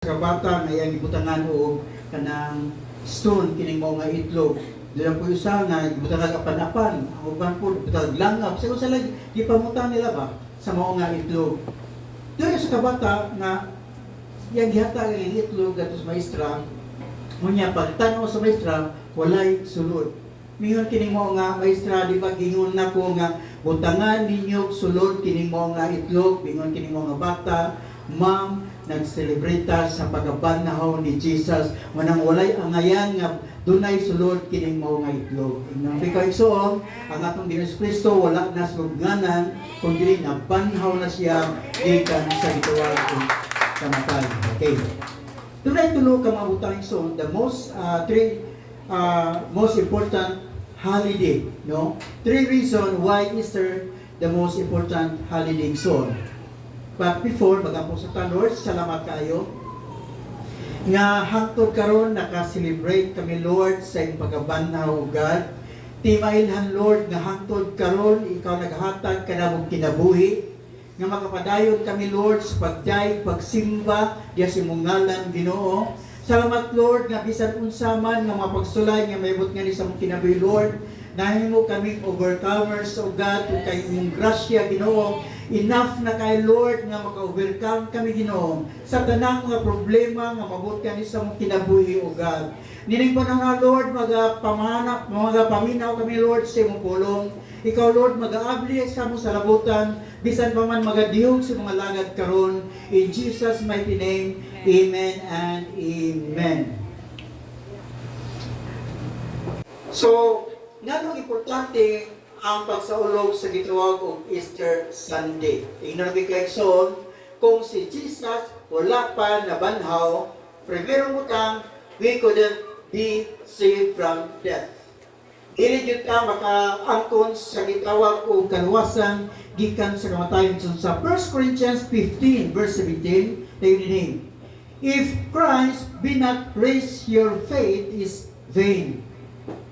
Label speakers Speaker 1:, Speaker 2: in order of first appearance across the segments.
Speaker 1: Kabata nga iyang gibutangan og kanang stone kining mao nga itlog. Dila po usa nga gibutangan apan-apan, ang uban po gibutangan langap. Sa usa lang gipamutan nila ba sa mao nga itlog. Dili sa kabata nga iyang gihatag ang itlog ato sa maestra. Unya pagtan-aw sa maestra walay sulod. Mingon kining mao nga maestra, di ba gingon nako nga butangan ninyo sulod kining mao nga itlog, bingon kining mao nga bata, ma'am, nag-celebrate sa pagabanahaw ni Jesus manang walay angayan nga dunay sulod kining mao nga itlog. Ingnon bikaw igsoon, ang atong Ginoong Kristo wala na sugnanan kundi nabanhaw na siya gikan sa gituwag sa matay. Okay. Dunay tulo ka mga butang igsoon, the most important holiday, no? 3 reasons why Easter the most important holiday igsoon. But before, magapo sa Lord, salamat kayo. Nga hangtod karon naka-celebrate kami, Lord, sa iyong pagabanaw, God. Timailhan, Lord, nga hangtod karon ikaw naghatag kanamong kinabuhi. Nga makapadayon kami, Lord, sa pagdayeg, pagsimba, diya si mong ngalan, Ginoo. Salamat, Lord, nga bisan unsa man nga mapagsulay nga maybot nga ni sa mong kinabuhi, Lord. Nahimo kami overcomers, O God, kung kayo mong grasya, Ginoo. Enough na kay Lord nga maka-overcome kami, Ginoo, sa tanang mga problema nga mabot kani sa mong kinabuhi, O God. Nining pa nga, Lord, magapaminaw kami, Lord, sa imong pulong. Ikaw, Lord, mag-aabli sa mong salabutan, bisan pa man magadihog sa mga lagad karon. In Jesus' mighty name, Amen and Amen. So, nanong importante ang pagsaulog sa gitawag og Easter Sunday. Tingnan reflection, kung si Jesus wala pa nabanhaw, primero butang, we couldn't be saved from death. Dili jud ka makaangkon sa gitawag og kaluwasan gikan sa kamatayon. Sa 1 Corinthians 15 verse 17, tayo name. If Christ be not raised, your faith is vain.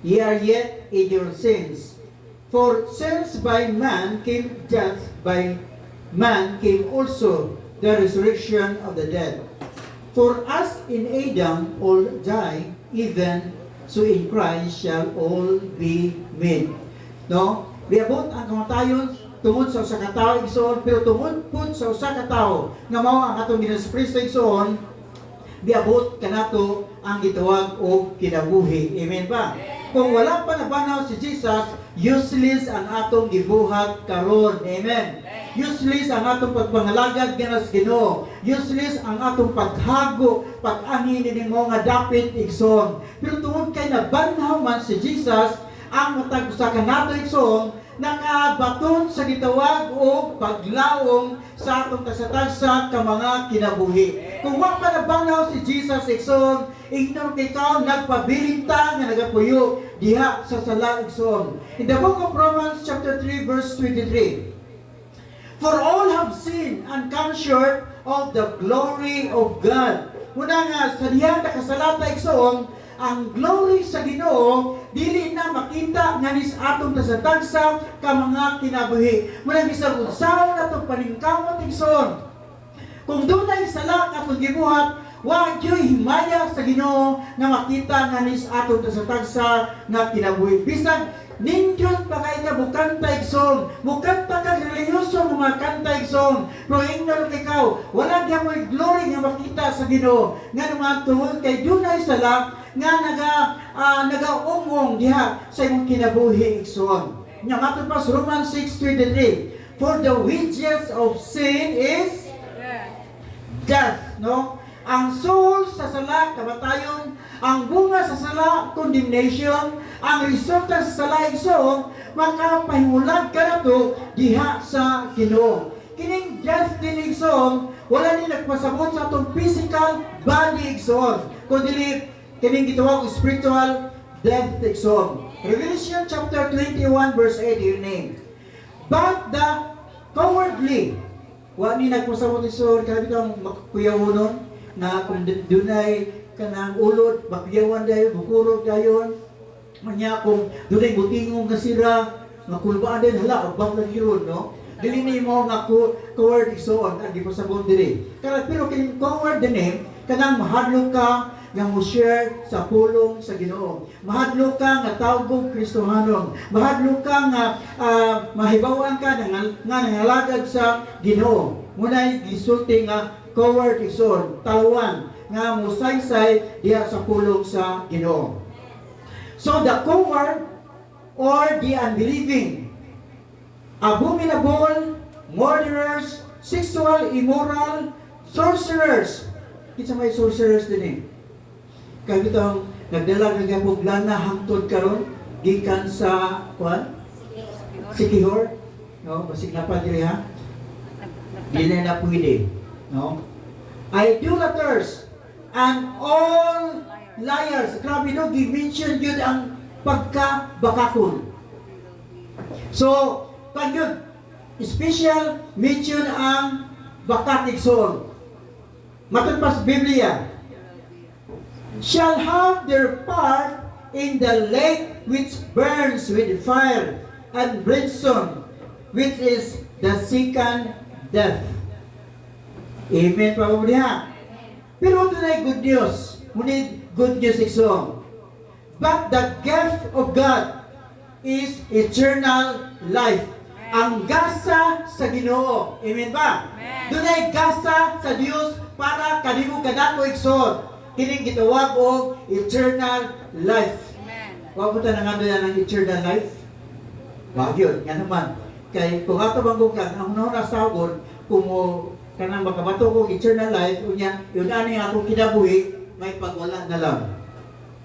Speaker 1: Ye are yet in your sins. For since by man came death, by man came also the resurrection of the dead. For as in Adam all die, even so in Christ shall all be made. No? Biabot ang kamatayon tungod sa usa ka tawo igsoon, pero tungod pud sa usa ka tawo nga mao ang atong Ginoong Kristo igsoon, biabot kanato ang gitawag og kinabuhi. Amen ba? Kung wala pa nabanaw si Jesus, useless ang atong gibuhat karon. Amen. Useless ang atong pagpangalagad ganas Ginoo. Useless ang atong paghago, pag-anhi ni mo nga dapit igsoon. Pero tungod kay nabanhaw man si Jesus, ang matag usa kanato igsoon, nakabaton sa gitawag o paglaom sa atong kasatagsa ka mga kinabuhi. Kung wa pa nabanhaw si Jesus igsoon, ignon ikaw nagpabilinta nga nagapuyo diha sa sala igsoon. In the book of Romans chapter 3 verse 23, for all have sinned and come short of the glory of God. Muna nga sa diha nakasalata igsoon, ang glory sa Ginoo dili na makita nga nis atong tasatagsa ka mga kinabuhi. Muna bisag unsaon atong paningkamot igsoon. Kung dunay sala atong gibuhat, wa gyoy himaya sa Ginoo nga makita nga nis atong tasatagsa nga kinabuhi. Bisag nindyot pa kay ka bukanta igsoon, bukanta ka relihiyoso mga kanta igsoon, pero ingnon ikaw, wala diha mo'y glory nga makita sa Ginoo. Nga naman tungod kay dunay sala nga nagaungong diha sa imong kinabuhi igsoon. Nya matod pa sa Romans 6:23, for the wages of sin is death, no? Ang soul sa sala kamatayon, ang bunga sa sala condemnation, ang resulta sa sala igsoon makapahimulag kanato diha sa Ginoo. Kining death din igsoon, wala ni nagpasabot sa atong physical body igsoon, kundi kining gitawag spiritual death igsoon. Revelation chapter 21 verse 8, your name. But the cowardly, wa ni nagpasabot igsoon kada bitong makuyawonon na kung dunay kanang ulod, bakyawan dayon, bukurog dayon, manya kung dunay butingong nga sira, makulbaan din, hala, abang lang yun, no? Dili ni mo nga coward igsoon, ang gipasabot diri. Pero kining coward din kanang mahadlok ka nga mo share sa pulong sa Ginoo. Mahadlok ka nga tawgog Kristohanon. Mahadlok ka nga mahibawan ka nga nangalagad sa Ginoo. Munay gisulti nga coward igsoon, talwan nga musaysay diha sa pulong sa Ginoo. So the coward or the unbelieving, abominable, murderers, sexual, immoral, sorcerers. Kita may sorcerers din eh. Kaya bitang nagdala ng gapog lana hangtod karon gikan sa kuan? Sikihor. No, basig na pa diri ha. Dili na pwede, no? Idolaters and all liars. Grabe no, gi-mention yun ang pagkabakakon. So, kan yun, special mention ang bakatigson. Matod pa sa Biblia, shall have their part in the lake which burns with fire and brimstone, which is the second death. Amen, pamumuliha. Pero ito na good news. Ngunit good news ikso. But the gift of God is eternal life. Ang gasa sa Ginoo. Amen ba? Doon ay gasa sa Dios para kanimo kadako ikson. Kining gitawag og eternal life. Wa mo ta nangando yan ang eternal life. Wa gyud nga naman. Kay kung ato banggong ka ang una sagon kung kanang makabato ko eternal life unya yun ani ako kinabuhi may pagwala na lang.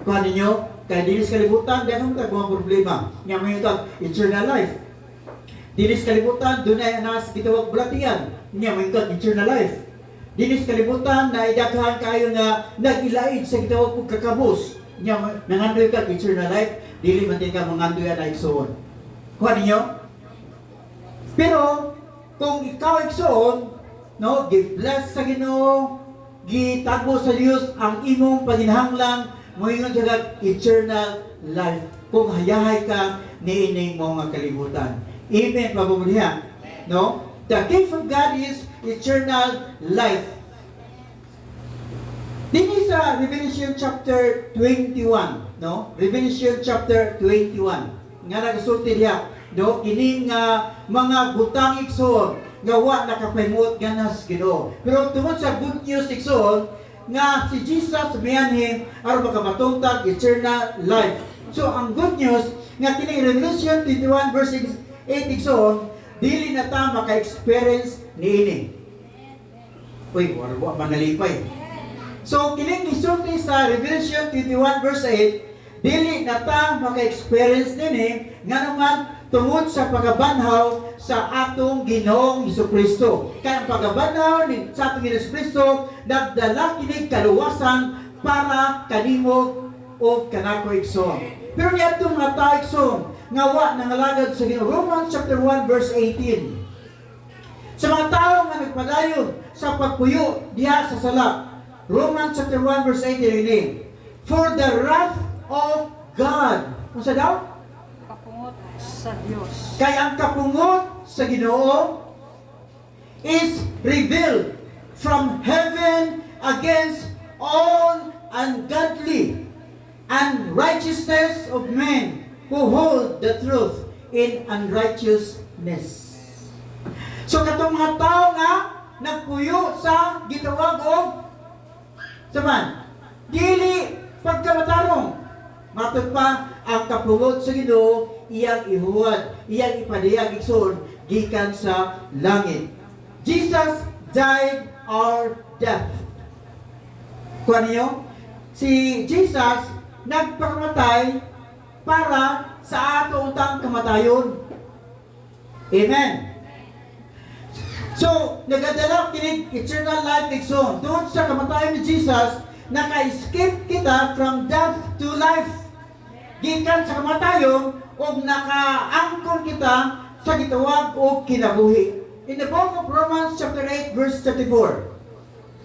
Speaker 1: Kuha ninyo kay dinis kalibutan daghang mga problema. Nya may utang eternal life. Dinis kalibutan dunay anas gitawag bulatian. Nya may utang eternal life. Dinis kalibutan na idaghan kayo nga nagilaid sa gitawag kog kakabus. Nya nangandoy ka eternal life, dili man ka mangandoy ana igsoon. Kuha ninyo? Pero kung ikaw igsoon, no, gi-bless sa Ginoo, gitagbo sa Dios ang imong paginhanglan, moingon sa eternal life. Kung hayahay ka niining mga kalibutan. Amen, pabumuliha. No? The gift of God is eternal life. Dini sa Revelation chapter 21, no? Revelation chapter 21. Nga nagasulti diha, no? Kining mga butang igsoon nga wa nakapahimot ganas Ginoo. Pero tungod sa good news igsoon nga si Jesus mianhin aron makamatungtag eternal life. So ang good news nga kining Revelation 21 verse 8 igsoon, dili na ta maka-experience niini. Uy, wala manalipay. So kining gisulti sa Revelation 21 verse 8, dili na ta maka-experience nini nganuman tungod sa pagabanhaw sa atong Ginoong Hesukristo. Kaya ang pagabanhaw sa atong Ginoong Hesukristo nagdala kini kaluwasan para kanimo o kanako igsoon. Pero niadto mga tawo igsoon nga wa nangalagad sa Ginoo. Romans chapter 1 verse 18. Sa mga tawo nga nagpadayon sa pagpuyo diha sa sala. Romans chapter 1 verse 18 ini. For the wrath of God. Unsa daw?
Speaker 2: Kapungot sa Dios.
Speaker 1: Kaya ang kapungot sa Ginoo is revealed from heaven against all ungodly and righteousness of men who hold the truth in unrighteousness. So katong mga tao nga nagpuyo sa gitawag og saman dili pagkamatarong matod pa ang kapungot sa Ginoo iyang ihuwad, iyang ipadayag igsoon gikan sa langit. Jesus died our death. Kuha niyo, si Jesus nagpakamatay para sa ato utang kamatayon. Amen. So, nagadala kinig eternal life igsoon. Doon sa kamatayon ni Jesus, naka-escape kita from death to life. Gikan sa kamatayon, o nakaangkon kita sa gitawag o kinabuhi. In the book of Romans chapter 8 verse 34,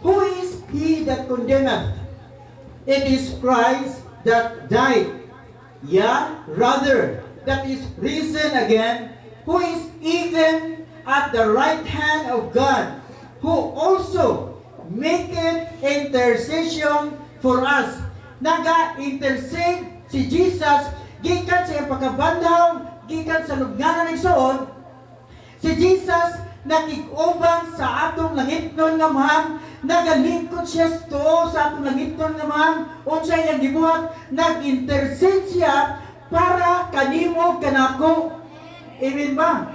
Speaker 1: who is he that condemneth? It is Christ that died. Yeah, rather, that is risen again, who is even at the right hand of God, who also maketh intercession for us. Naga-intercede si Jesus gikan sa iyang pagkabandaw, gikan sa lubnganan ng Igsoon. Si Jesus nakig-uban sa atong langitnon nga mahal, nagalingkod siya sa atong langitnon nga mahal, unsay iyang gibuhat, nag-intercede siya para kanimo kanako. Amen ba?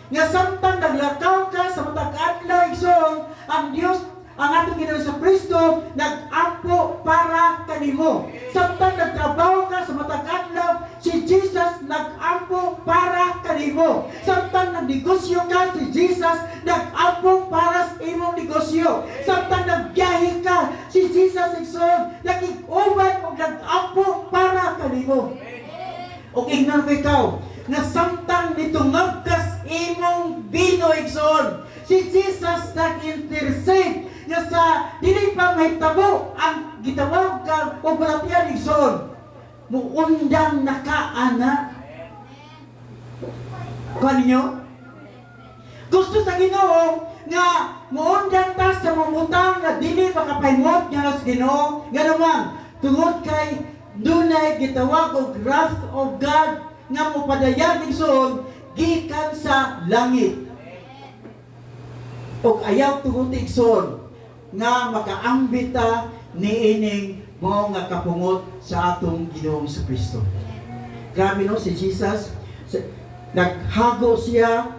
Speaker 1: Nga samtang naglakaw ka sa matag adlaw igsoon, ang Dios, ang atong Ginoong Jesucristo nag-ampo para kanimo. Samtang nagtrabaho ka sa matag adlaw, si Jesus nag-ampo para kanimo. Samtang nagnegosyo ka, si Jesus nag-ampo para sa imong negosyo. Samtang nagbiyahe ka, si Jesus igsoon nakig-uban o nag-ampo para kanimo. O ingnan ko ikaw, nga samtang nitungab kas imong bino igsoon, si Jesus nag-intercede nga sa dili pa mahitabo ang gitawag ka o balatian igsoon, muundang nakaana. Kuha ninyo? Gusto sa Ginoo nga muundang ta sa mamutang nga dili makapahimot nga sa Ginoo, nga naman tungod kay dunay gitawag og wrath of God nga mopadayag igsoon gikan sa langit. Og ayaw tungod igsoon nga makaambita niining mao nga kapungot sa atong Ginoong Jesucristo. Grabe no, si Jesus naghago siya,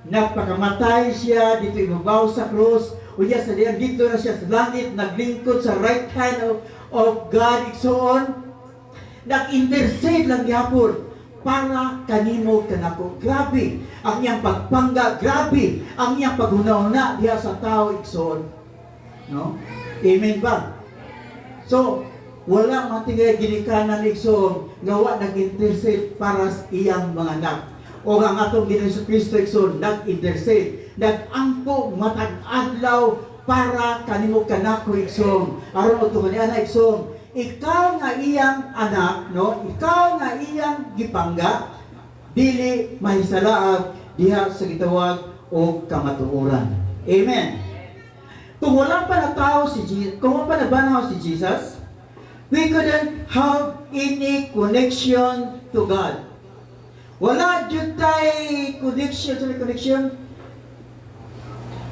Speaker 1: nagpakamatay siya dito ibabaw sa krus, unya sa diyan dito na siya sa langit, naglingkod sa right hand of God igsoon. Nag-intercede lang gihapon para kanimo kanako. Grabe ang iyang pagpangga, grabe ang iyang paghuna-huna diha sa tao igsoon. No? Amen ba? So, wala man tingay ginikanan igsoon nga wa nag-intercede para sa iyang mga anak. O ang atong Ginoong Jesucristo igsoon nag-intercede, nag-angko matag adlaw para kanimo kanako igsoon. Aron ug ana igsoon, ikaw nga iyang anak, no? Ikaw nga iyang gipangga, dili mahisalaag diha sa gitawag o kamatuoran. Amen. Kung wala pa nagtao si Jesus, kung wala pa nagbanaw si Jesus, we couldn't have any connection to God. Wala jud tay connection, sorry, connection.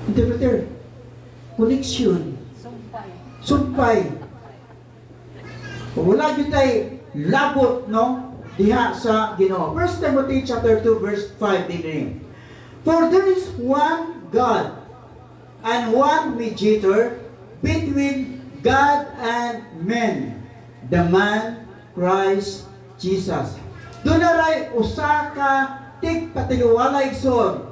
Speaker 1: Interpreter. Connection. Sumpay. Wala jud tay labot, no, diha sa Ginoo. 1 Timothy chapter 2 verse 5 dinhi. For there is one God and one mediator between God and men, the man Christ Jesus. Doon na rin usa ka tigpatiluwala igsoon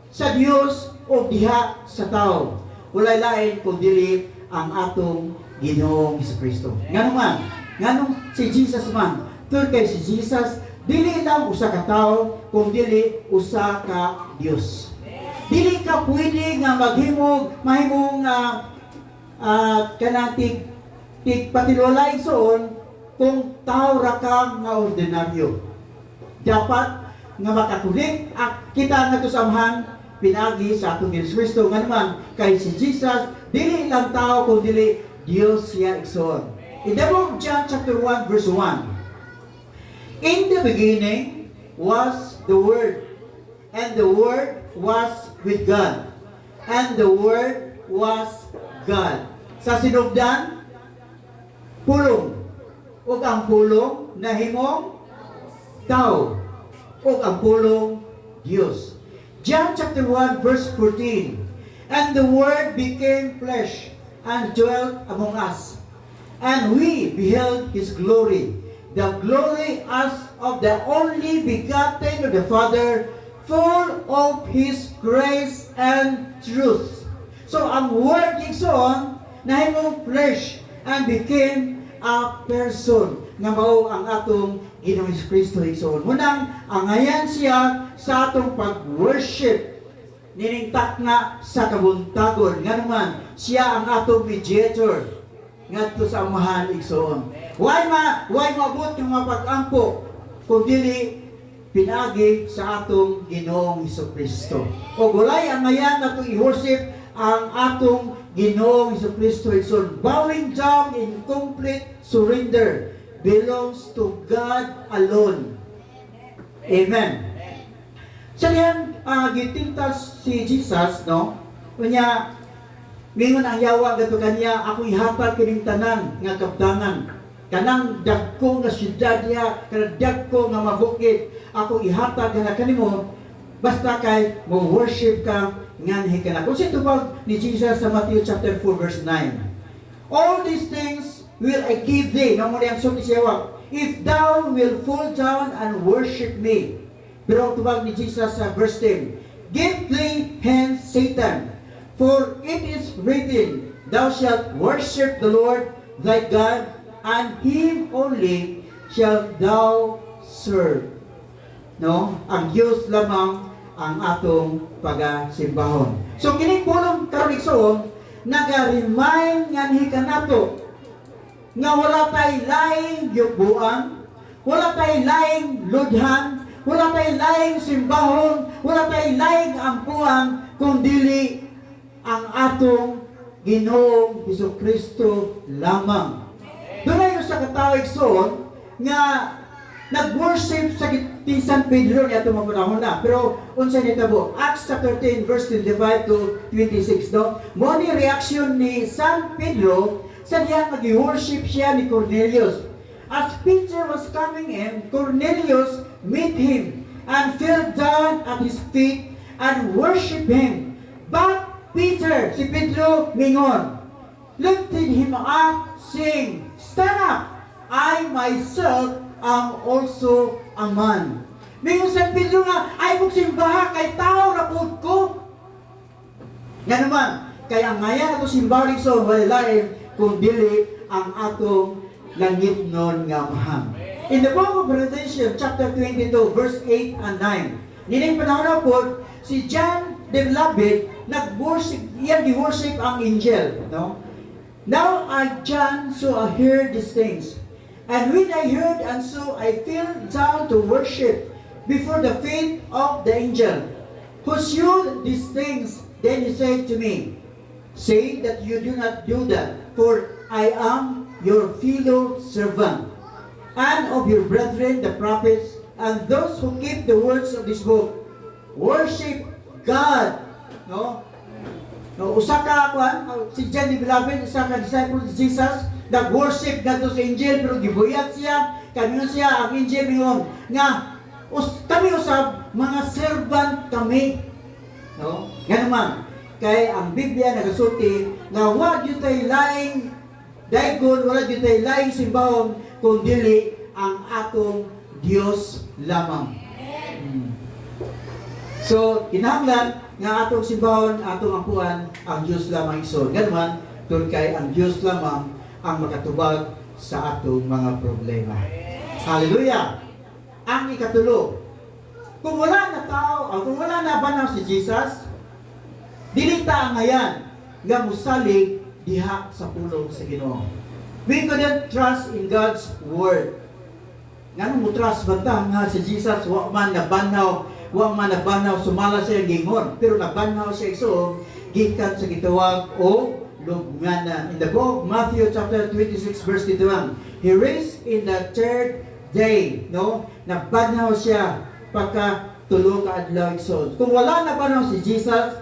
Speaker 1: sa Dios o diha sa tao. Walay lain kung dili ang atong Ginoong Jesucristo. Nganong si Jesus man, tur kay si Jesus dili lang usa ka tao, kung dili usa ka Dios. Dili ka pwede nga mahimong kanang tigpatiluwala igsoon kung tao ra ka nga ordinaryo. Dapat nga makakulik kita nga to samhan pinagi sa atong Ginoong Kristo nga naman kay si Jesus dili lang tao kung dili Dios siya igsoon. In the book of John chapter 1 verse 1. In the beginning was the Word, and the Word was with God, and the Word was God. Sa sinugdan, pulong. Ug ang pulong nahimong tao. Ug ang pulong Dios. John chapter 1 verse 14. And the Word became flesh and dwelt among us. And we beheld His glory, the glory as of the only begotten of the Father, full of His grace and truth. So ang Word igsoon nahimong flesh and became a person nga mao ang atong Ginoong Jesucristo igsoon. Munang angayan siya sa atong pag-worship niningtak nga sa kabuntagon. Nga naman siya ang atong mediator ngadto sa amahan igsoon. Why maabot yung mapag-ampo kung dili pinagi sa atong Ginoong Jesucristo. O gulay ang ngayan nato i-worship ang atong Ginoong Jesucristo igsoon. Bowing down in complete surrender belongs to God alone. Amen. Sa diyan, gitintas si Jesus, no? Kanya, mingon ang yawa gato kanya, ako ihatag kining tanan nga kabtangan. Kanang dagko nga syudad niya, kanang dagko nga mabukid, ako ihatag na kanimo, basta kay mo worship ka nganhi ka na. Kung sa tubag ni Jesus sa Matthew chapter 4 verse 9. All these things will I give thee. Nga mo niyang sulti siya, if thou will fall down and worship me. Pero ang tubag ni Jesus sa verse 10, give thee hence Satan, for it is written, thou shalt worship the Lord thy God, and Him only shalt thou serve. No? Ang Diyos lamang ang atong pagasimbahon. So kining pulong karon igsoon, naga-remind nganhi kanato nga wala tay laing yubuan, wala tay laing ludhan, wala tay laing simbahon, wala tay laing ampuan, kundi ang atong Ginoong Jesucristo lamang. Doon sa katawig son nga nag-worship sa San Pedro niya itong mga panahon na. Pero unsa ni tabo? Acts chapter 10 verse 25 to 26 no. Mo ni reaction ni San Pedro sa diya nag-worship siya ni Cornelius. As Peter was coming in, Cornelius met him and fell down at his feet and worshiped him. But Peter, si Pedro, mingon, lifted him up, saying, stand up, I myself am also a man. Mingon San Pedro nga, ay kong simbaha, kay tao na po ko. Nga naman, kaya ngayon ato simbaha rin so, wala kung dili ang atong langit nun nga mahang. In the book of Revelation, chapter 22, verse 8 and 9, nining panahon na po, si John the Beloved, nag-worship, iyan di-worship ang angel, no? Now I, John, so I heard these things. And when I heard and so I fell down to worship before the feet of the angel, who shewed these things. Then he said to me, say that you do not do that, for I am your fellow servant, and of your brethren the prophets, and those who keep the words of this book. Worship God. No? No, usa ka si John the Beloved, usa ka disciple of Jesus, nag-worship gadto sa angel pero gibuyat siya, kami siya ang angel mingon nga kami usab mga servant kami. No? Nga naman kay ang Biblia nagasulti nga wa gyud tay laing daygon, wala gyud tay laing simbahon kung dili ang atong Dios lamang. So, kinahanglan nga atong simbahon, atong ampuan, ang Diyos lamang iso. Ganman, doon kay ang Diyos lamang ang makatubag sa atong mga problema. Hallelujah! Ang ikatulo, kung wala na tao, kung wala na banaw si Jesus, dilita ang ngayan nga musalig diha sa pulong sa Ginoo. We couldn't trust in God's word. Nga mo trust banta nga si Jesus wa man nabanaw, wa man nabanaw sumala siya gingon, pero nabanaw siya iso gikan sa gitawag o lubnganan. In the book of Matthew chapter 26 verse 21, he raised in the third day, no? Nabanaw siya pagka tulo ka adlaw iso. Kung wala nabanaw si Jesus,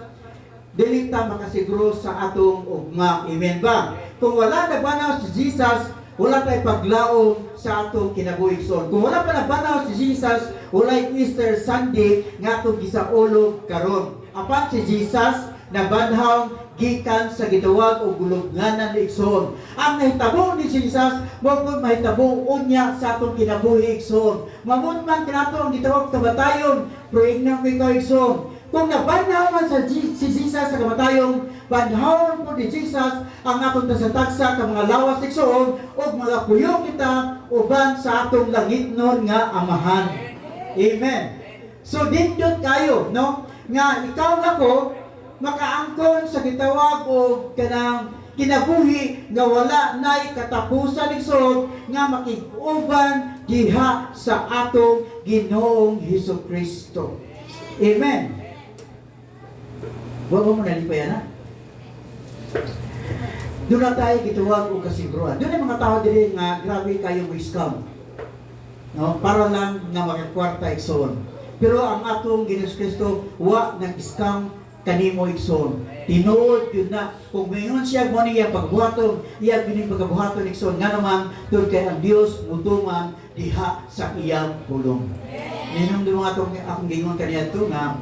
Speaker 1: dili ta makasiguro sa atong ugma. Amen ba? Kung wala nabanaw si Jesus, wala tayo paglaom sa atong kinabuhi son. Kung wala pa nabanaw si Jesus, wala Easter Sunday nga atong gisaulog karon. Apan si Jesus nabanhaw gikan sa gitawag o gulubnganan ni igsoon. Ang nahitabo ni Jesus, mao mahitabo unya sa atong kinabuhi igsoon. Mamon man kanato ang gitawag kamatayon, pero inang ikaw igsoon. Kung nabanhaw man si Jesus sa kamatayon, banhawon po ni Jesus ang atong tasatagsa ka mga lawas igsoon o mga puyo kita uban sa atong langitnon nga amahan. Amen. So dindot kayo, no? Nga ikaw nako makaangkon sa gitawag o kanang kinabuhi nga wala nay katapusan igsoon nga makig-uban diha sa atong Ginoong Hesukristo. Amen. Huwag mo nalipay na. Doon na tayo gituwag o kasigruan. Doon ang mga tao diri nga grabe kayo mo scam. No, para lang na makakwarta igsoon. Pero ang atong Ginoong Kristo wa nag-scam kanimo igsoon. Tinuod yun na kung mayon siya mo niya pagbuhaton, iya bining pagbuhaton igsoon nga naman tungod kay ang Dios mutuman diha sa iyang pulong. Ninong mga atong akong gingon kaniya to nga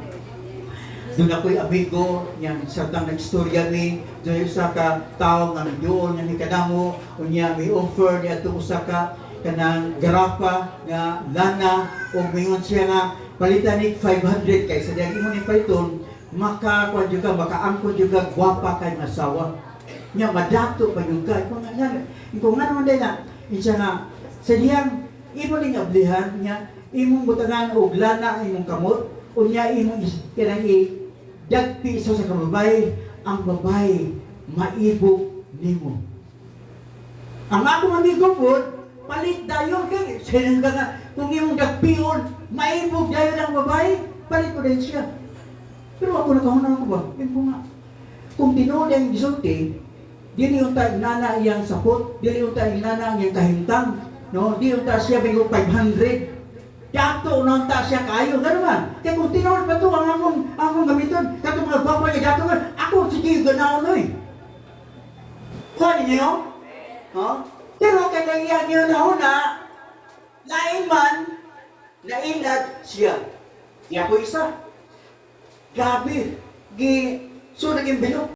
Speaker 1: doon ako'y amigo, niyang sartang nag-istorya mi, doon sa ka tao nga doon nga ni kadamo, o niya may offer niya itong usa ka kanang garapa nga lana, o mayon siya nga palitan ni 500 kay sa diyan imo ni paliton, makakuan jud ka, makaangkon jud ka, gwapa kay masawa. Nya madato pa jud ka. Kung nga naman din na, siya nga, sa diyang imo ning ablihan niya, imong butangan og lana imong kamot, o niya imong kanang dagpi isa sa kababay, ang babay maibog nimo. Ang akong amigo po, palit dayon kay sinang nga kung imong dagpion, maibog dayon ang babay, palit mo din siya. Pero ako nakahuna ko ba? Yan ko nga. Kung tinuod ang gisulti, dili unta nana iyang sapot, dili unta nana iyang kahintang, no? Di unta siya bingo 500. Dato nang ta siya kayo, gano'n man. Kaya kung tinuod pa ito ang akong gamiton, kato mga bapa niya dato nga, ako sige ganaon oy. Kuha ninyo? No? Pero kaya niyo na una, lain man, nainad siya. Kaya po isa. Grabe. So naging bilog.